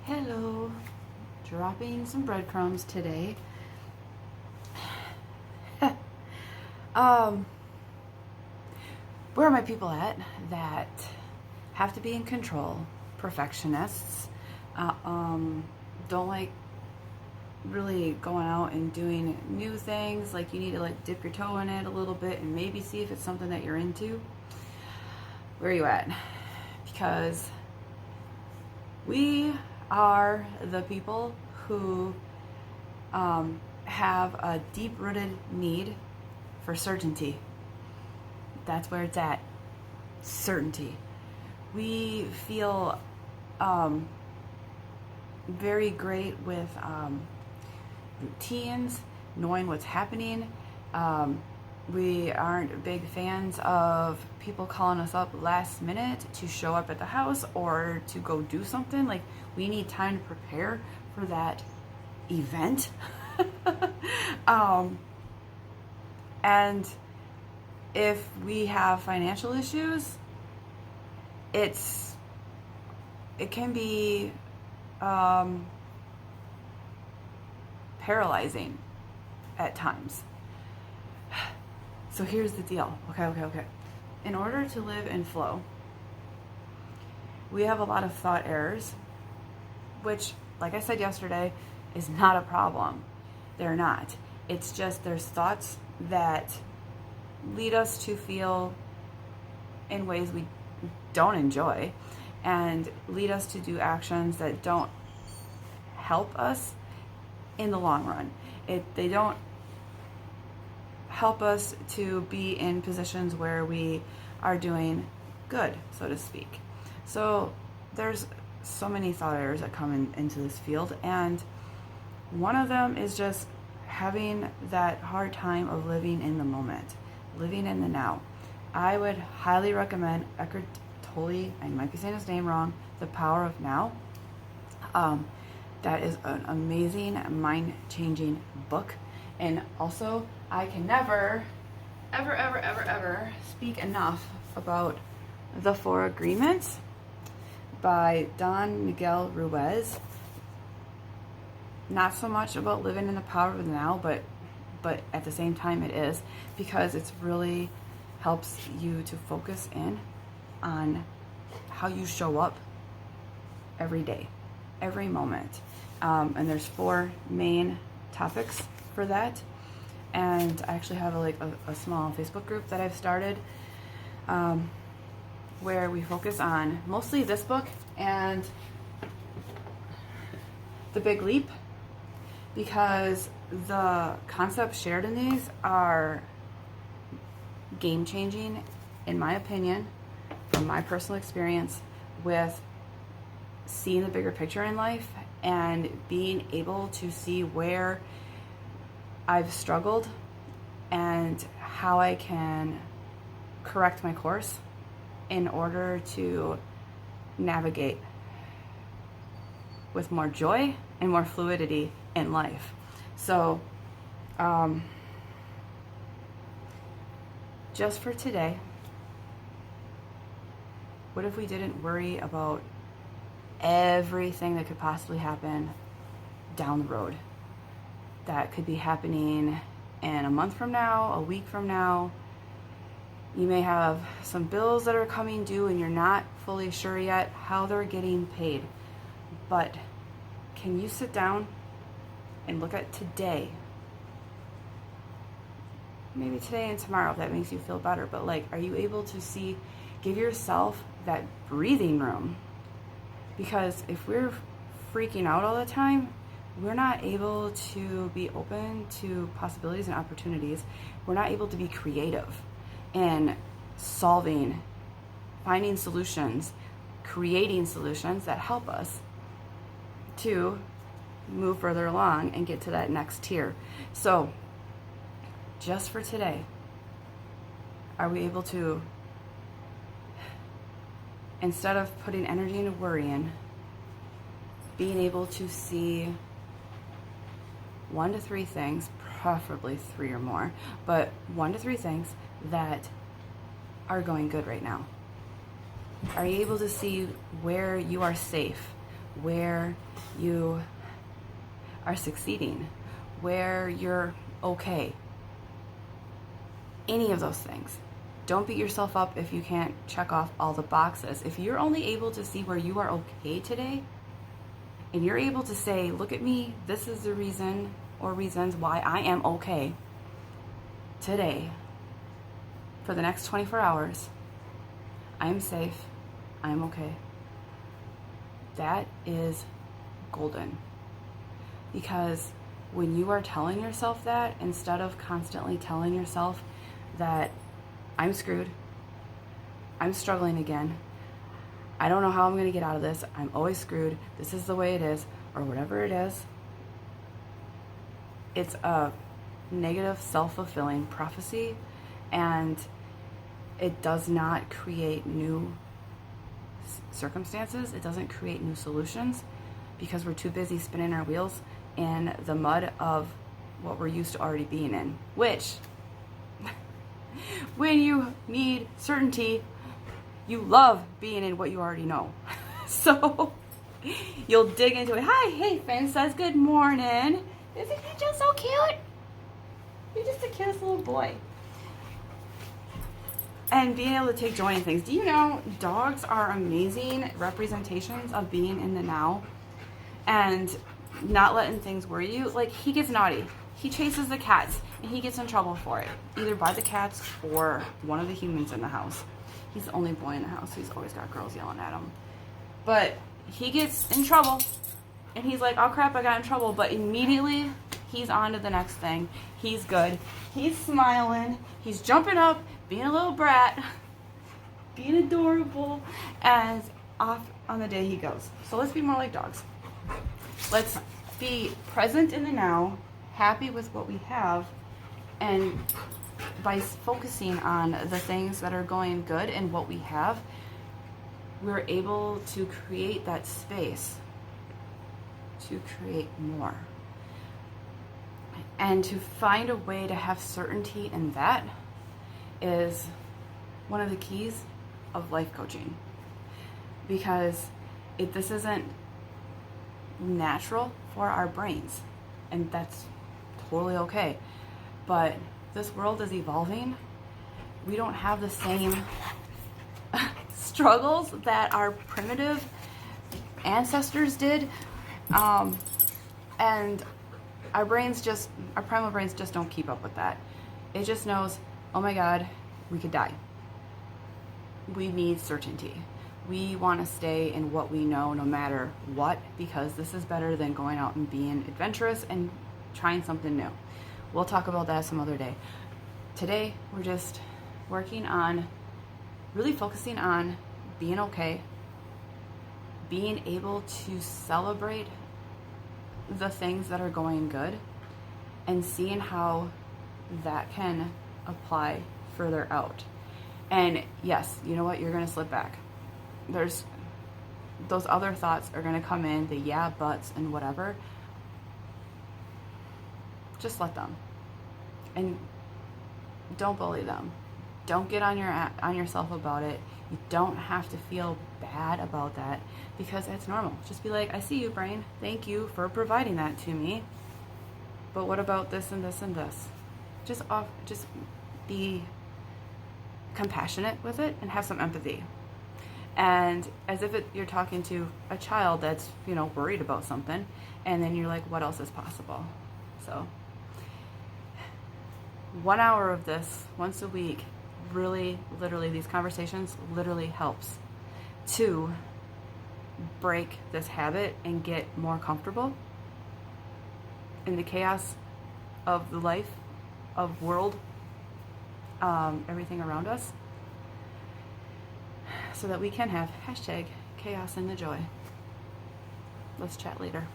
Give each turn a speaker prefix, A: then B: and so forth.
A: Hello, dropping some breadcrumbs today. um, where are my people at that have to be in control? Perfectionists, don't like really going out and doing new things. Like you need to like dip your toe in it a little bit and maybe see if it's something that you're into. Where are you at? Because we are the people who have a deep-rooted need for certainty. That's where it's at. Certainty. We feel very great with routines, knowing what's happening. We aren't big fans of people calling us up last minute to show up at the house or to go do something. Like, we need time to prepare for that event. And if we have financial issues, it can be paralyzing at times. So here's the deal. Okay. In order to live in flow, we have a lot of thought errors, which, like I said yesterday, is not a problem. They're not. It's just there's thoughts that lead us to feel in ways we don't enjoy and lead us to do actions that don't help us in the long run. They don't help us to be in positions where we are doing good, so to speak. So there's so many thought errors that come into this field, and one of them is just having that hard time of living in the moment, living in the now. I would highly recommend Eckhart Tolle, I might be saying his name wrong, The Power of Now. That is an amazing, mind-changing book. And also, I can never, ever speak enough about The Four Agreements by Don Miguel Ruiz. Not so much about living in the power of the now, but at the same time it is, because it's really helps you to focus in on how you show up every day, every moment. And there's 4 main topics for that. And I actually have a small Facebook group that I've started where we focus on mostly this book and The Big Leap, because the concepts shared in these are game-changing, in my opinion, from my personal experience with seeing the bigger picture in life and being able to see where I've struggled and how I can correct my course in order to navigate with more joy and more fluidity in life. So, just for today, what if we didn't worry about everything that could possibly happen down the road? That could be happening in a month from now, a week from now. You may have some bills that are coming due and you're not fully sure yet how they're getting paid. But can you sit down and look at today? Maybe today and tomorrow, if that makes you feel better. But are you able to give yourself that breathing room? Because if we're freaking out all the time, we're not able to be open to possibilities and opportunities. We're not able to be creative in solving, finding solutions, creating solutions that help us to move further along and get to that next tier. So, just for today, are we able to, instead of putting energy into worrying, being able to see 1 to 3 things, preferably 3 or more, but 1 to 3 things that are going good right now? Are you able to see where you are safe, where you are succeeding, where you're okay. Any of those things. Don't beat yourself up if you can't check off all the boxes. If you're only able to see where you are okay today, and you're able to say, look at me, this is the reason or reasons why I am okay today, for the next 24 hours, I am safe, I am okay. That is golden. Because when you are telling yourself that, instead of constantly telling yourself that I'm screwed, I'm struggling again, I don't know how I'm going to get out of this, I'm always screwed, this is the way it is, or whatever it is, it's a negative self-fulfilling prophecy, and it does not create new circumstances. It doesn't create new solutions, because we're too busy spinning our wheels in the mud of what we're used to already being in, which when you need certainty, you love being in what you already know. So you'll dig into it. Hi, hey, Finn says good morning. Isn't he just so cute? You're just the cutest little boy. And being able to take joy in things. Do you know dogs are amazing representations of being in the now and not letting things worry you? Like, he gets naughty. He chases the cats and he gets in trouble for it, either by the cats or one of the humans in the house. He's the only boy in the house, so he's always got girls yelling at him. But he gets in trouble and he's like, oh crap, I got in trouble. But immediately he's on to the next thing. He's good. He's smiling. He's jumping up, being a little brat, being adorable, and off on the day he goes. So let's be more like dogs. Let's be present in the now, happy with what we have, and by focusing on the things that are going good and what we have, we're able to create that space to create more. And to find a way to have certainty in that is one of the keys of life coaching. Because this isn't natural for our brains, and that's totally okay. But this world is evolving. We don't have the same struggles that our primitive ancestors did. And our primal brains just don't keep up with that. It just knows, oh my God, we could die. We need certainty. We want to stay in what we know no matter what, because this is better than going out and being adventurous and trying something new. We'll talk about that some other day. Today, we're just working on really focusing on being okay, being able to celebrate the things that are going good, and seeing how that can apply further out. And yes, you know what? You're going to slip back. There's those other thoughts are going to come in, the yeah, buts, and whatever. Just let them. And don't bully them. Don't get on yourself about it. You don't have to feel bad about that, because it's normal. Just be like, I see you, brain. Thank you for providing that to me. But what about this and this and this? Just be compassionate with it and have some empathy. And as if you're talking to a child that's, worried about something, and then you're like, what else is possible? So 1 hour of this once a week, really, literally, these conversations literally helps to break this habit and get more comfortable in the chaos of the life, of world, everything around us, so that we can have #chaos in the joy. Let's chat later.